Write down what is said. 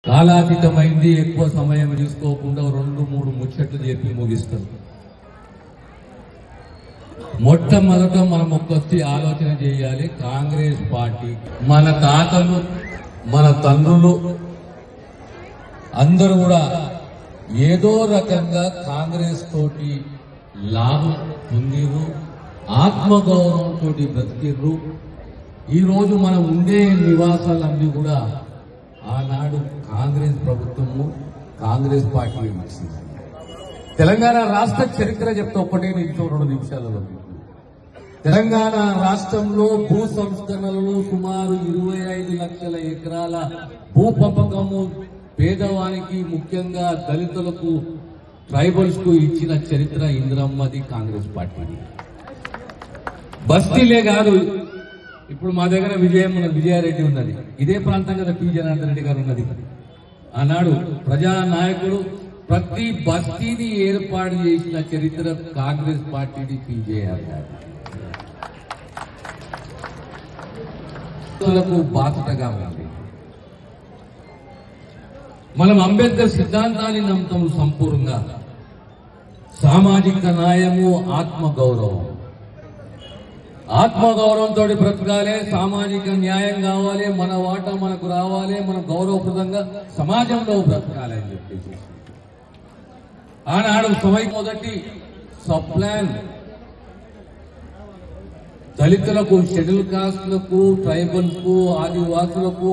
కాలాతీతమైంది. ఎక్కువ సమయం తీసుకోకుండా 2-3 ముచ్చట్లు చెప్పి ముగిస్తారు. మొట్టమొదట మనం ఒక్కొచ్చి ఆలోచన చేయాలి. కాంగ్రెస్ పార్టీ మన తాతలు మన తండ్రులు అందరూ కూడా ఏదో రకంగా కాంగ్రెస్ తోటి లాభం పొందిరు, ఆత్మగౌరవంతో బ్రతికిర్రు. ఈరోజు మనం ఉండే నివాసాలన్నీ కూడా ఆనాడు కాంగ్రెస్ ప్రభుత్వము కాంగ్రెస్ పార్టీ ఇచ్చింది. తెలంగాణ రాష్ట్ర చరిత్ర చెప్తే ఒక్కటే నిమిషం 2 నిమిషాలలో తెలంగాణ రాష్ట్రంలో భూ సంస్కరణలు సుమారు 25 లక్షల ఎకరాల భూ పంపకము పేదవానికి ముఖ్యంగా దళితులకు ట్రైబల్స్ కు ఇచ్చిన చరిత్ర ఇందిరమ్మది కాంగ్రెస్ పార్టీది. బస్తీలే కాదు, ఇప్పుడు మా దగ్గర విజయారెడ్డి ఉన్నది, ఇదే ప్రాంతం కదా పి జనార్దన్ రెడ్డి గారు ఉన్నది. ఆనాడు ప్రజా నాయకుడు ప్రతి బస్తీని ఏర్పాటు చేసిన చరిత్ర కాంగ్రెస్ పార్టీని పీజేఆర్ గారు బాధ్యతగా ఉంది. మనం అంబేద్కర్ సిద్ధాంతాన్ని నమ్ముతాం సంపూర్ణంగా. సామాజిక న్యాయము, ఆత్మగౌరవంతో బ్రతకాలి, సామాజిక న్యాయం కావాలి, మన వాటా మనకు రావాలి, మనం గౌరవప్రదంగా సమాజంలో బ్రతకాలి అని చెప్పేసి ఆనాడు మొదటి సబ్ ప్లాన్ దళితులకు, షెడ్యూల్ కాస్టులకు, ట్రైబల్స్ కు, ఆదివాసులకు